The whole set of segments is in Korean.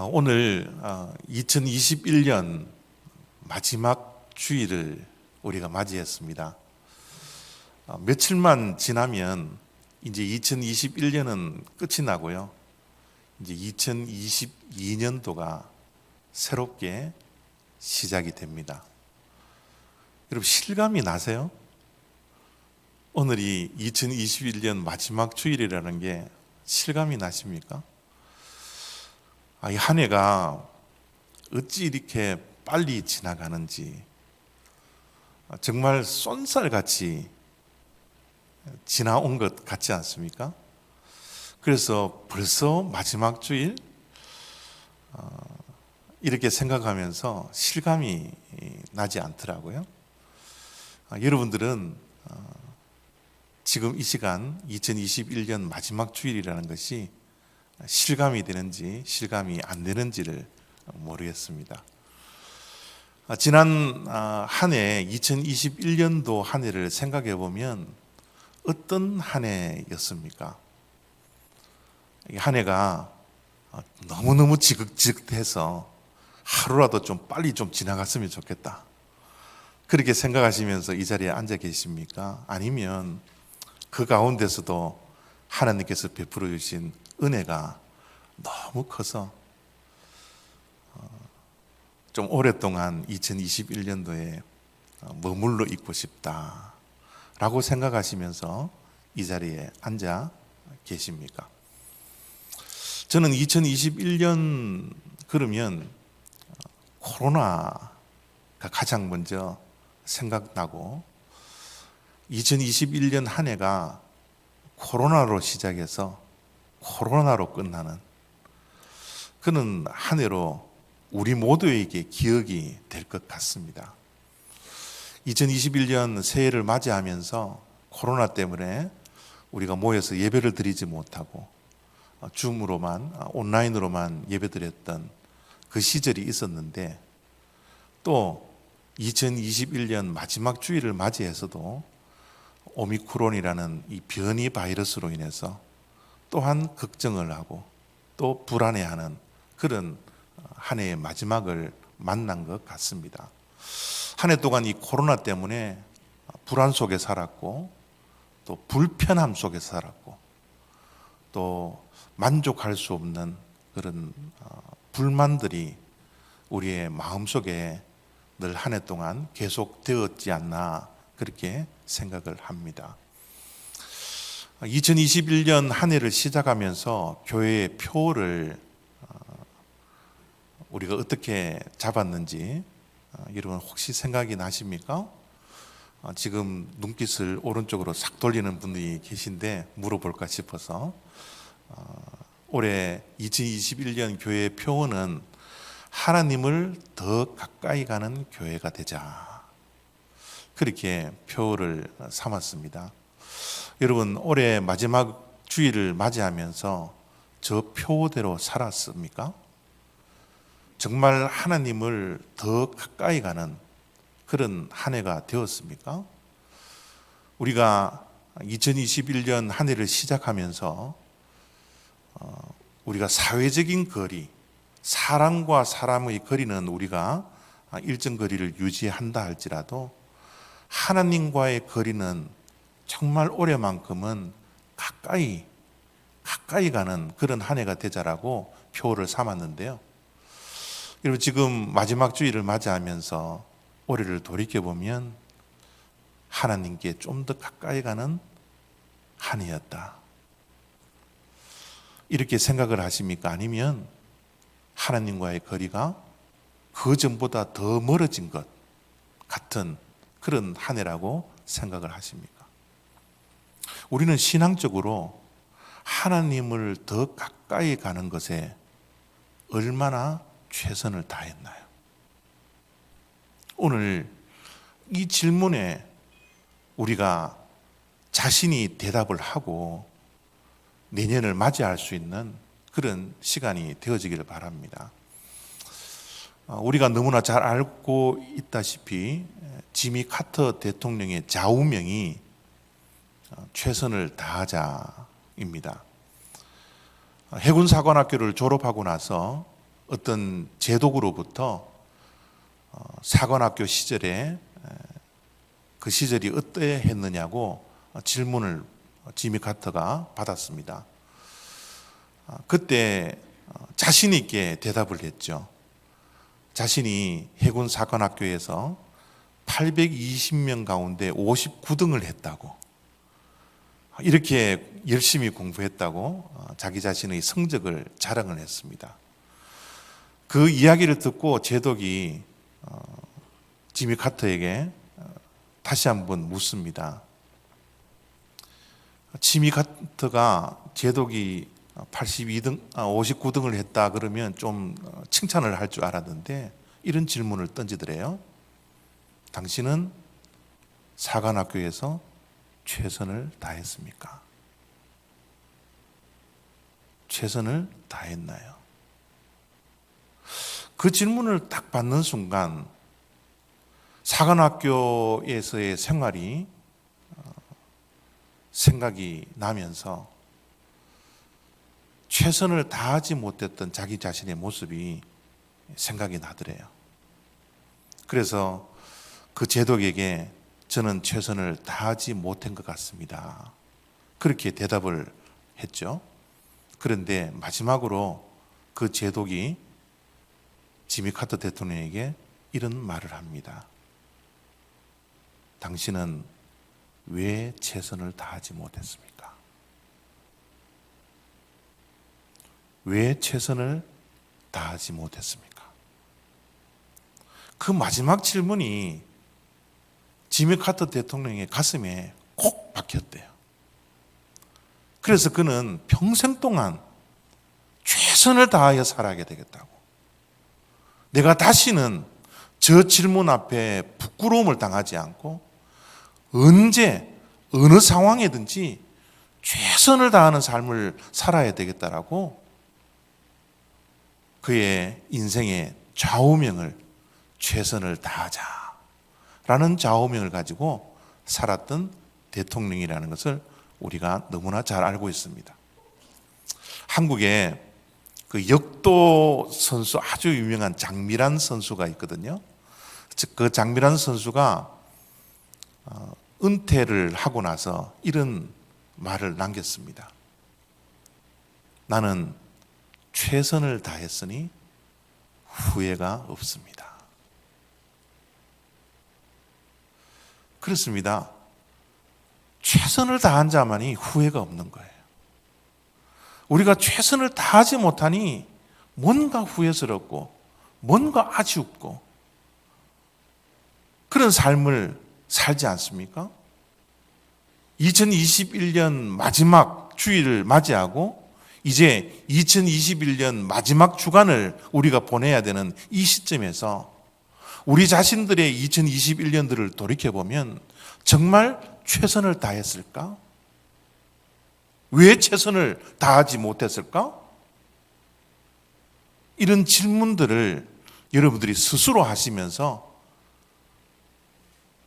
오늘 2021년 마지막 주일을 우리가 맞이했습니다. 며칠만 지나면 이제 2021년은 끝이 나고요. 이제 2022년도가 새롭게 시작이 됩니다. 여러분 실감이 나세요? 오늘이 2021년 마지막 주일이라는 게 실감이 나십니까? 이 한 해가 어찌 이렇게 빨리 지나가는지 정말 쏜살같이 지나온 것 같지 않습니까? 그래서 벌써 마지막 주일 이렇게 생각하면서 실감이 나지 않더라고요. 여러분들은 지금 이 시간 2021년 마지막 주일이라는 것이 실감이 되는지 실감이 안 되는지를 모르겠습니다. 지난 한 해 2021년도 한 해를 생각해 보면 어떤 한 해였습니까? 이 한 해가 너무너무 지긋지긋해서 하루라도 좀 빨리 좀 지나갔으면 좋겠다. 그렇게 생각하시면서 이 자리에 앉아 계십니까? 아니면 그 가운데서도 하나님께서 베풀어 주신 은혜가 너무 커서 좀 오랫동안 2021년도에 머물러 있고 싶다라고 생각하시면서 이 자리에 앉아 계십니까? 저는 2021년 그러면 코로나가 가장 먼저 생각나고 2021년 한 해가 코로나로 시작해서 코로나로 끝나는 그는 한 해로 우리 모두에게 기억이 될 것 같습니다. 2021년 새해를 맞이하면서 코로나 때문에 우리가 모여서 예배를 드리지 못하고 줌으로만 온라인으로만 예배드렸던 그 시절이 있었는데 또 2021년 마지막 주일을 맞이해서도 오미크론이라는 이 변이 바이러스로 인해서 또한 걱정을 하고 또 불안해하는 그런 한 해의 마지막을 만난 것 같습니다. 한 해 동안 이 코로나 때문에 불안 속에 살았고 또 불편함 속에 살았고 또 만족할 수 없는 그런 불만들이 우리의 마음속에 늘 한 해 동안 계속되었지 않나 그렇게 생각을 합니다. 2021년 한 해를 시작하면서 교회의 표를 우리가 어떻게 잡았는지 여러분 혹시 생각이 나십니까? 지금 눈빛을 오른쪽으로 싹 돌리는 분들이 계신데 물어볼까 싶어서 올해 2021년 교회의 표어는 하나님을 더 가까이 가는 교회가 되자 그렇게 표어를 삼았습니다. 여러분 올해 마지막 주일을 맞이하면서 저 표대로 살았습니까? 정말 하나님을 더 가까이 가는 그런 한 해가 되었습니까? 우리가 2021년 한 해를 시작하면서 우리가 사회적인 거리, 사람과 사람의 거리는 우리가 일정 거리를 유지한다 할지라도 하나님과의 거리는 정말 올해만큼은 가까이 가는 그런 한 해가 되자라고 표를 삼았는데요. 여러분 지금 마지막 주일을 맞이하면서 올해를 돌이켜보면 하나님께 좀 더 가까이 가는 한 해였다. 이렇게 생각을 하십니까? 아니면 하나님과의 거리가 그 전보다 더 멀어진 것 같은 그런 한 해라고 생각을 하십니까? 우리는 신앙적으로 하나님을 더 가까이 가는 것에 얼마나 최선을 다했나요? 오늘 이 질문에 우리가 자신이 대답을 하고 내년을 맞이할 수 있는 그런 시간이 되어지기를 바랍니다. 우리가 너무나 잘 알고 있다시피 지미 카터 대통령의 좌우명이 최선을 다하자입니다. 해군사관학교를 졸업하고 나서 어떤 제독으로부터 사관학교 시절에 그 시절이 어떠했느냐고 질문을 지미 카터가 받았습니다. 그때 자신 있게 대답을 했죠. 자신이 해군 사관학교에서 820명 가운데 59등을 했다고, 이렇게 열심히 공부했다고 자기 자신의 성적을 자랑을 했습니다. 그 이야기를 듣고 제독이 지미 카터에게 다시 한번 묻습니다. 지미 카터가 제독이 59등을 했다 그러면 좀 칭찬을 할 줄 알았는데 이런 질문을 던지더래요. 당신은 사관학교에서 최선을 다했습니까? 최선을 다했나요? 그 질문을 딱 받는 순간 사관학교에서의 생활이 생각이 나면서 최선을 다하지 못했던 자기 자신의 모습이 생각이 나더래요. 그래서 그 제독에게 저는 최선을 다하지 못한 것 같습니다, 그렇게 대답을 했죠. 그런데 마지막으로 그 제독이 지미 카터 대통령에게 이런 말을 합니다. 당신은 왜 최선을 다하지 못했습니까? 왜 최선을 다하지 못했습니까? 그 마지막 질문이 지미 카터 대통령의 가슴에 콕 박혔대요. 그래서 그는 평생 동안 최선을 다하여 살아가게 되겠다고, 내가 다시는 저 질문 앞에 부끄러움을 당하지 않고 언제 어느 상황에든지 최선을 다하는 삶을 살아야 되겠다라고 그의 인생의 좌우명을 최선을 다하자라는 좌우명을 가지고 살았던 대통령이라는 것을 우리가 너무나 잘 알고 있습니다. 한국에 그 역도 선수, 아주 유명한 장미란 선수가 있거든요. 그 장미란 선수가 은퇴를 하고 나서 이런 말을 남겼습니다. 나는 최선을 다했으니 후회가 없습니다. 그렇습니다. 최선을 다한 자만이 후회가 없는 거예요. 우리가 최선을 다하지 못하니 뭔가 후회스럽고 뭔가 아쉽고 그런 삶을 살지 않습니까? 2021년 마지막 주일을 맞이하고 이제 2021년 마지막 주간을 우리가 보내야 되는 이 시점에서 우리 자신들의 2021년들을 돌이켜보면 정말 최선을 다했을까? 왜 최선을 다하지 못했을까? 이런 질문들을 여러분들이 스스로 하시면서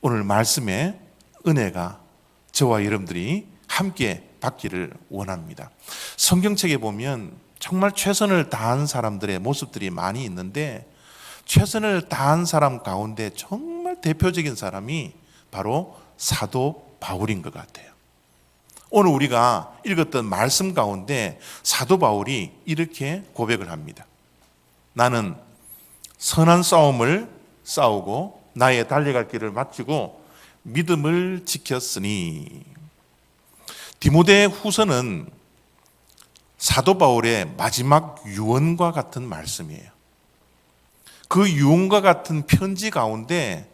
오늘 말씀의 은혜가 저와 여러분들이 함께 받기를 원합니다. 성경책에 보면 정말 최선을 다한 사람들의 모습들이 많이 있는데 최선을 다한 사람 가운데 정말 대표적인 사람이 바로 사도 바울인 것 같아요. 오늘 우리가 읽었던 말씀 가운데 사도 바울이 이렇게 고백을 합니다. 나는 선한 싸움을 싸우고 나의 달려갈 길을 마치고 믿음을 지켰으니. 디모데 후서는 사도 바울의 마지막 유언과 같은 말씀이에요. 그 유언과 같은 편지 가운데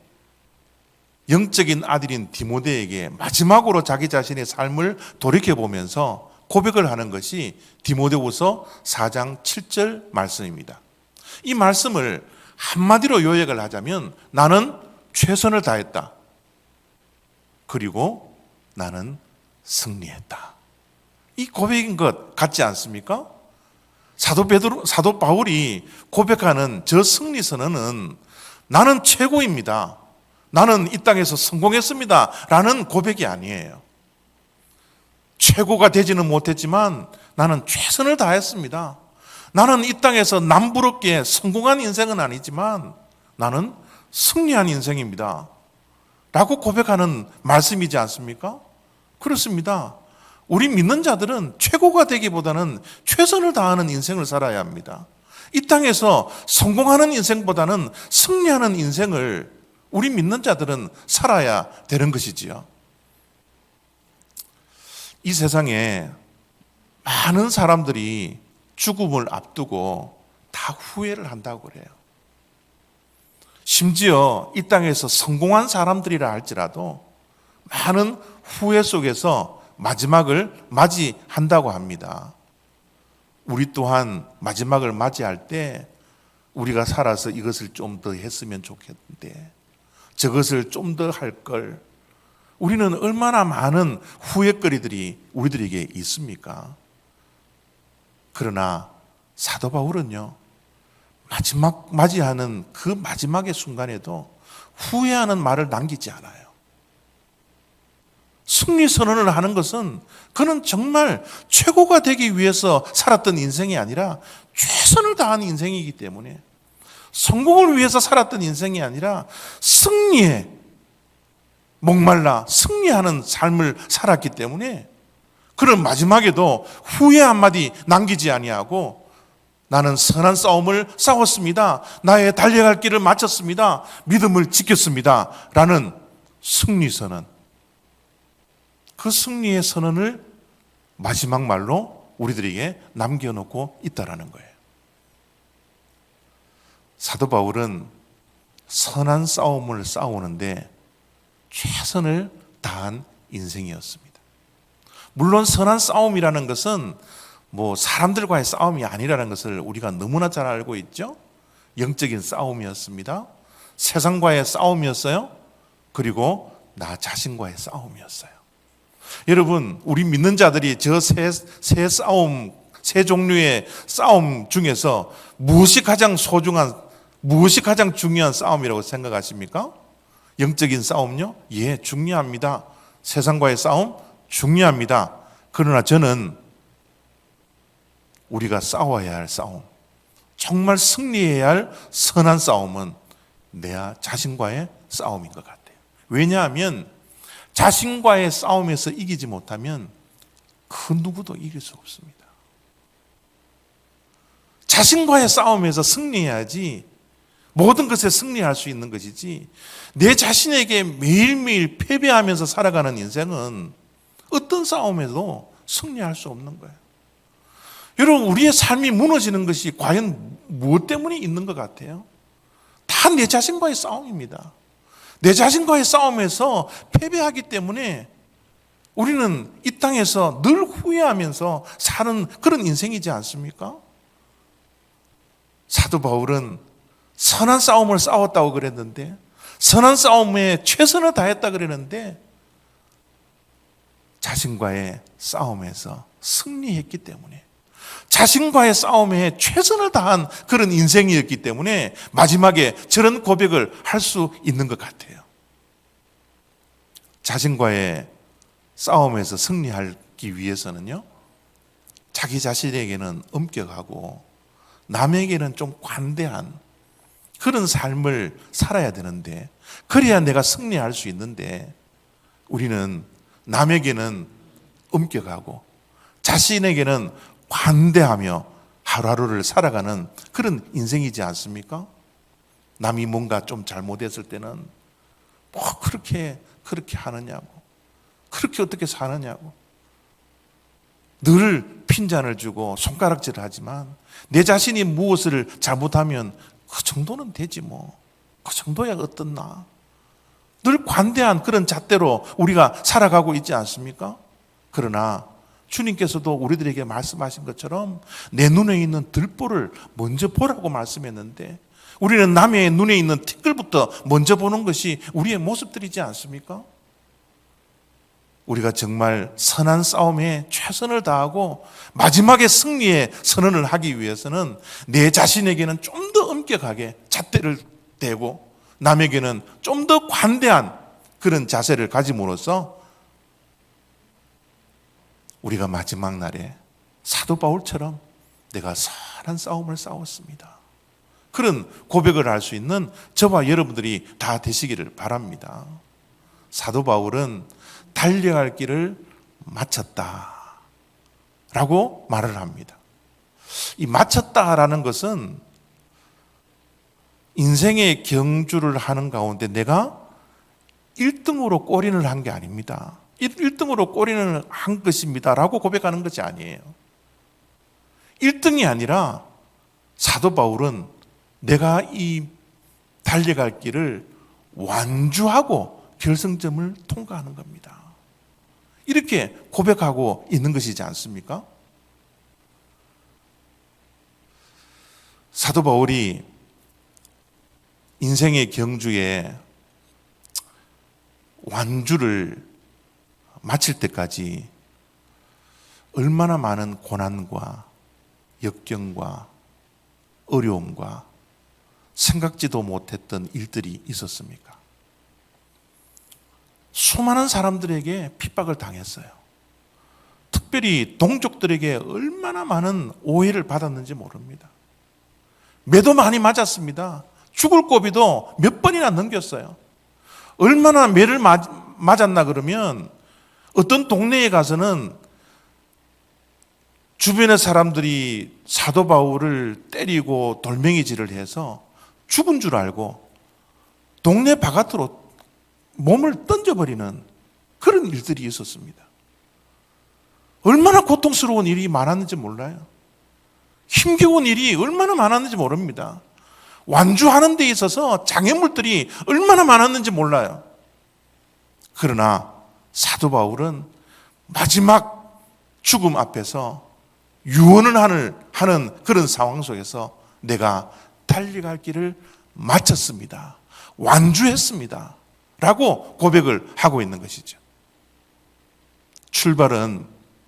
영적인 아들인 디모데에게 마지막으로 자기 자신의 삶을 돌이켜보면서 고백을 하는 것이 디모데후서 4장 7절 말씀입니다. 이 말씀을 한마디로 요약을 하자면 나는 최선을 다했다. 그리고 나는 승리했다. 이 고백인 것 같지 않습니까? 사도 바울이 고백하는 저 승리 선언은 나는 최고입니다. 나는 이 땅에서 성공했습니다. 라는 고백이 아니에요. 최고가 되지는 못했지만 나는 최선을 다했습니다. 나는 이 땅에서 남부럽게 성공한 인생은 아니지만 나는 승리한 인생입니다 라고 고백하는 말씀이지 않습니까? 그렇습니다. 우리 믿는 자들은 최고가 되기보다는 최선을 다하는 인생을 살아야 합니다. 이 땅에서 성공하는 인생보다는 승리하는 인생을 우리 믿는 자들은 살아야 되는 것이지요. 이 세상에 많은 사람들이 죽음을 앞두고 다 후회를 한다고 그래요. 심지어 이 땅에서 성공한 사람들이라 할지라도 많은 후회 속에서 마지막을 맞이한다고 합니다. 우리 또한 마지막을 맞이할 때 우리가 살아서 이것을 좀 더 했으면 좋겠는데, 저것을 좀 더 할 걸, 우리는 얼마나 많은 후회거리들이 우리들에게 있습니까? 그러나 사도 바울은요, 마지막 맞이하는 그 마지막의 순간에도 후회하는 말을 남기지 않아요. 승리 선언을 하는 것은 그는 정말 최고가 되기 위해서 살았던 인생이 아니라 최선을 다한 인생이기 때문에, 성공을 위해서 살았던 인생이 아니라 승리에 목말라 승리하는 삶을 살았기 때문에 그는 마지막에도 후회 한마디 남기지 아니하고, 나는 선한 싸움을 싸웠습니다, 나의 달려갈 길을 마쳤습니다, 믿음을 지켰습니다 라는 승리 선언, 그 승리의 선언을 마지막 말로 우리들에게 남겨놓고 있다라는 거예요. 사도 바울은 선한 싸움을 싸우는데 최선을 다한 인생이었습니다. 물론 선한 싸움이라는 것은 사람들과의 싸움이 아니라는 것을 우리가 너무나 잘 알고 있죠. 영적인 싸움이었습니다. 세상과의 싸움이었어요. 그리고 나 자신과의 싸움이었어요. 여러분, 우리 믿는 자들이 저 세 종류의 싸움 중에서 무엇이 가장 소중한, 무엇이 가장 중요한 싸움이라고 생각하십니까? 영적인 싸움요? 예, 중요합니다. 세상과의 싸움? 중요합니다. 그러나 저는 우리가 싸워야 할 싸움, 정말 승리해야 할 선한 싸움은 내 자신과의 싸움인 것 같아요. 왜냐하면 자신과의 싸움에서 이기지 못하면 그 누구도 이길 수 없습니다. 자신과의 싸움에서 승리해야지 모든 것에 승리할 수 있는 것이지, 내 자신에게 매일매일 패배하면서 살아가는 인생은 어떤 싸움에도 승리할 수 없는 거예요. 여러분, 우리의 삶이 무너지는 것이 과연 무엇 때문에 있는 것 같아요? 다 내 자신과의 싸움입니다. 내 자신과의 싸움에서 패배하기 때문에 우리는 이 땅에서 늘 후회하면서 사는 그런 인생이지 않습니까? 사도 바울은 선한 싸움을 싸웠다고 그랬는데, 선한 싸움에 최선을 다했다 그랬는데, 자신과의 싸움에서 승리했기 때문에, 자신과의 싸움에 최선을 다한 그런 인생이었기 때문에 마지막에 저런 고백을 할 수 있는 것 같아요. 자신과의 싸움에서 승리하기 위해서는요, 자기 자신에게는 엄격하고 남에게는 좀 관대한 그런 삶을 살아야 되는데, 그래야 내가 승리할 수 있는데, 우리는 남에게는 엄격하고 자신에게는 관대하며 하루하루를 살아가는 그런 인생이지 않습니까? 남이 뭔가 좀 잘못했을 때는 그렇게 하느냐고, 그렇게 어떻게 사느냐고 늘 핀잔을 주고 손가락질을 하지만, 내 자신이 무엇을 잘못하면 그 정도는 되지 그 정도야 어떻나, 늘 관대한 그런 잣대로 우리가 살아가고 있지 않습니까? 그러나 주님께서도 우리들에게 말씀하신 것처럼 내 눈에 있는 들보를 먼저 보라고 말씀했는데, 우리는 남의 눈에 있는 티끌부터 먼저 보는 것이 우리의 모습들이지 않습니까? 우리가 정말 선한 싸움에 최선을 다하고 마지막에 승리의 선언을 하기 위해서는 내 자신에게는 좀 더 엄격하게 잣대를 대고 남에게는 좀 더 관대한 그런 자세를 가짐으로써 우리가 마지막 날에 사도 바울처럼 내가 많은 싸움을 싸웠습니다. 그런 고백을 할 수 있는 저와 여러분들이 다 되시기를 바랍니다. 사도 바울은 달려갈 길을 마쳤다 라고 말을 합니다. 이 마쳤다라는 것은 인생의 경주를 하는 가운데 내가 1등으로 골인을 한 게 아닙니다. 1등으로 골인을 한 것입니다 라고 고백하는 것이 아니에요. 1등이 아니라 사도 바울은 내가 이 달려갈 길을 완주하고 결승점을 통과하는 겁니다. 이렇게 고백하고 있는 것이지 않습니까? 사도 바울이 인생의 경주에 완주를 마칠 때까지 얼마나 많은 고난과 역경과 어려움과 생각지도 못했던 일들이 있었습니까? 수많은 사람들에게 핍박을 당했어요. 특별히 동족들에게 얼마나 많은 오해를 받았는지 모릅니다. 매도 많이 맞았습니다. 죽을 고비도 몇 번이나 넘겼어요. 얼마나 매를 맞았나 그러면 어떤 동네에 가서는 주변의 사람들이 사도 바울을 때리고 돌멩이질을 해서 죽은 줄 알고 동네 바깥으로 몸을 던져버리는 그런 일들이 있었습니다. 얼마나 고통스러운 일이 많았는지 몰라요. 힘겨운 일이 얼마나 많았는지 모릅니다. 완주하는 데 있어서 장애물들이 얼마나 많았는지 몰라요. 그러나 사도 바울은 마지막 죽음 앞에서 유언을 하는 그런 상황 속에서 내가 달려갈 길을 마쳤습니다. 완주했습니다. 라고 고백을 하고 있는 것이죠. 출발은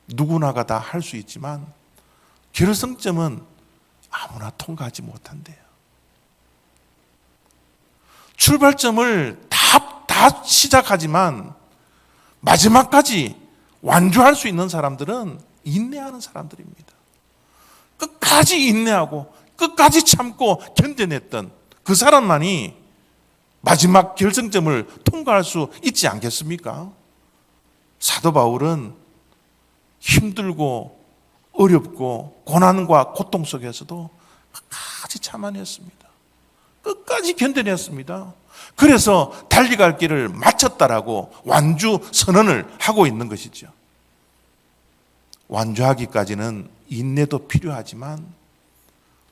누구나가 다 할 수 있지만 결승점은 아무나 통과하지 못한대요. 출발점을 다 시작하지만 마지막까지 완주할 수 있는 사람들은 인내하는 사람들입니다. 끝까지 인내하고 끝까지 참고 견뎌냈던 그 사람만이 마지막 결승점을 통과할 수 있지 않겠습니까? 사도 바울은 힘들고 어렵고 고난과 고통 속에서도 끝까지 참아냈습니다. 끝까지 견뎌냈습니다. 그래서 달려갈 길을 마쳤다라고 완주 선언을 하고 있는 것이죠. 완주하기까지는 인내도 필요하지만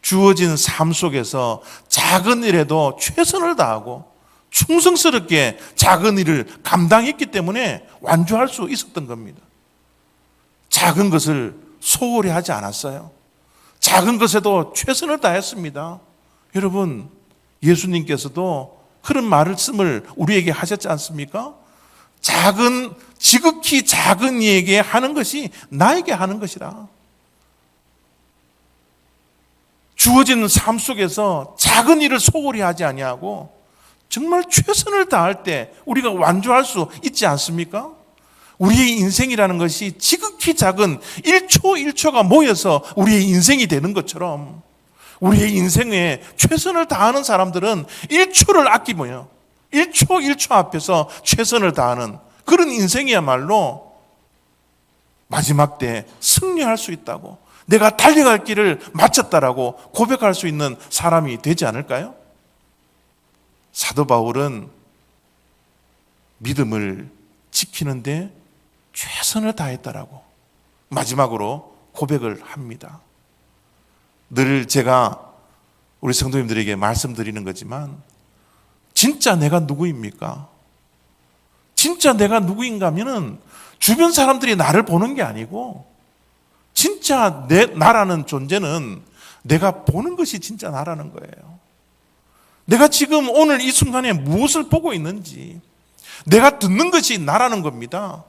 주어진 삶 속에서 작은 일에도 최선을 다하고 충성스럽게 작은 일을 감당했기 때문에 완주할 수 있었던 겁니다. 작은 것을 소홀히 하지 않았어요. 작은 것에도 최선을 다했습니다. 여러분, 예수님께서도 그런 말씀을 우리에게 하셨지 않습니까? 지극히 작은 이에게 하는 것이 나에게 하는 것이라. 주어진 삶 속에서 작은 일을 소홀히 하지 아니하고 정말 최선을 다할 때 우리가 완주할 수 있지 않습니까? 우리의 인생이라는 것이 지극히 작은 1초 1초가 모여서 우리의 인생이 되는 것처럼 우리의 인생에 최선을 다하는 사람들은 1초를 아끼며요. 1초 1초 앞에서 최선을 다하는 그런 인생이야말로 마지막 때 승리할 수 있다고, 내가 달려갈 길을 마쳤다라고 고백할 수 있는 사람이 되지 않을까요? 사도 바울은 믿음을 지키는데 최선을 다했다라고 마지막으로 고백을 합니다. 늘 제가 우리 성도님들에게 말씀드리는 거지만 진짜 내가 누구입니까? 진짜 내가 누구인가 하면은 주변 사람들이 나를 보는 게 아니고 진짜 나라는 존재는 내가 보는 것이 진짜 나라는 거예요. 내가 지금 오늘 이 순간에 무엇을 보고 있는지, 내가 듣는 것이 나라는 겁니다.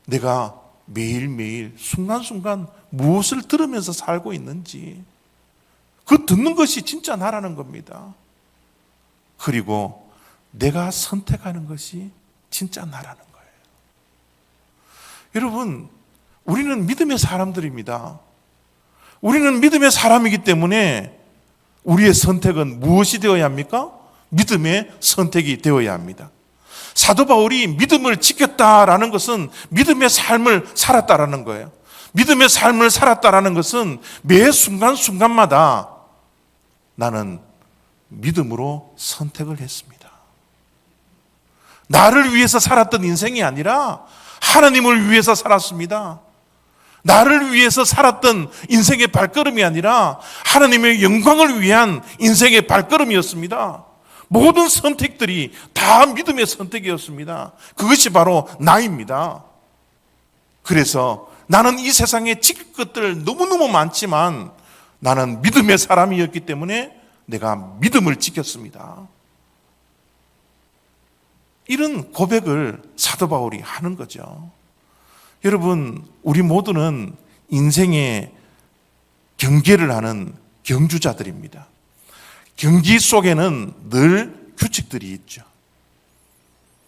내가 매일매일 순간순간 무엇을 들으면서 살고 있는지, 그 듣는 것이 진짜 나라는 겁니다. 그리고 내가 선택하는 것이 진짜 나라는 거예요. 여러분, 우리는 믿음의 사람들입니다. 우리는 믿음의 사람이기 때문에 우리의 선택은 무엇이 되어야 합니까? 믿음의 선택이 되어야 합니다. 사도 바울이 믿음을 지켰다라는 것은 믿음의 삶을 살았다라는 거예요. 믿음의 삶을 살았다라는 것은 매 순간순간마다 나는 믿음으로 선택을 했습니다. 나를 위해서 살았던 인생이 아니라 하나님을 위해서 살았습니다. 나를 위해서 살았던 인생의 발걸음이 아니라 하나님의 영광을 위한 인생의 발걸음이었습니다. 모든 선택들이 다 믿음의 선택이었습니다. 그것이 바로 나입니다. 그래서 나는 이 세상에 지킬 것들 너무너무 많지만 나는 믿음의 사람이었기 때문에 내가 믿음을 지켰습니다. 이런 고백을 사도 바울이 하는 거죠. 여러분, 우리 모두는 인생의 경계를 하는 경주자들입니다. 경기 속에는 늘 규칙들이 있죠.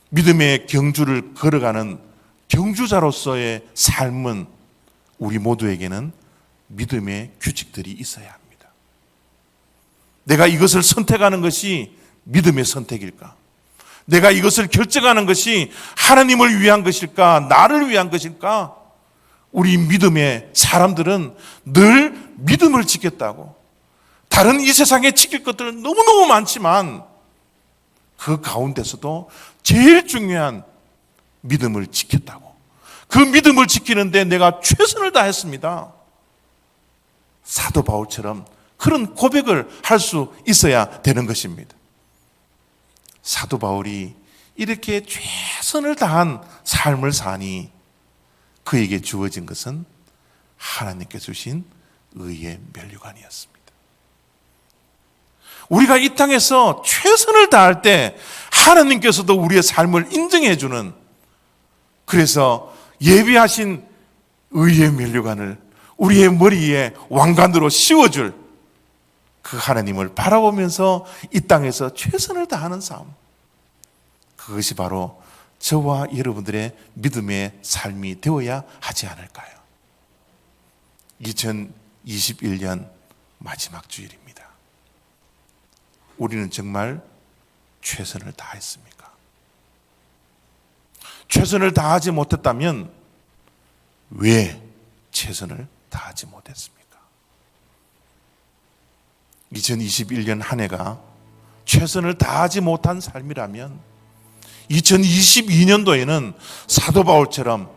믿음의 경주를 걸어가는 경주자로서의 삶은 우리 모두에게는 믿음의 규칙들이 있어야 합니다. 내가 이것을 선택하는 것이 믿음의 선택일까? 내가 이것을 결정하는 것이 하나님을 위한 것일까? 나를 위한 것일까? 우리 믿음의 사람들은 늘 믿음을 지켰다고. 다른 이 세상에 지킬 것들은 너무너무 많지만 그 가운데서도 제일 중요한 믿음을 지켰다고. 그 믿음을 지키는데 내가 최선을 다했습니다. 사도 바울처럼 그런 고백을 할 수 있어야 되는 것입니다. 사도 바울이 이렇게 최선을 다한 삶을 사니 그에게 주어진 것은 하나님께서 주신 의의 면류관이었습니다. 우리가 이 땅에서 최선을 다할 때 하나님께서도 우리의 삶을 인정해 주는, 그래서 예비하신 의의 면류관을 우리의 머리에 왕관으로 씌워줄 그 하나님을 바라보면서 이 땅에서 최선을 다하는 삶, 그것이 바로 저와 여러분들의 믿음의 삶이 되어야 하지 않을까요? 2021년 마지막 주일입니다. 우리는 정말 최선을 다했습니까? 최선을 다하지 못했다면 왜 최선을 다하지 못했습니까? 2021년 한 해가 최선을 다하지 못한 삶이라면 2022년도에는 사도 바울처럼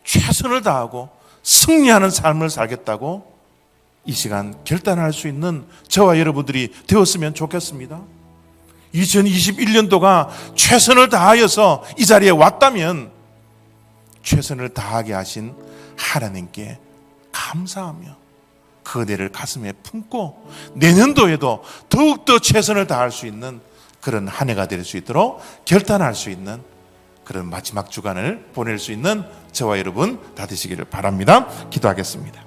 최선을 다하고 승리하는 삶을 살겠다고 이 시간 결단할 수 있는 저와 여러분들이 되었으면 좋겠습니다. 2021년도가 최선을 다하여서 이 자리에 왔다면 최선을 다하게 하신 하나님께 감사하며 그 은혜를 가슴에 품고 내년도에도 더욱더 최선을 다할 수 있는 그런 한 해가 될 수 있도록 결단할 수 있는 그런 마지막 주간을 보낼 수 있는 저와 여러분 다 되시기를 바랍니다. 기도하겠습니다.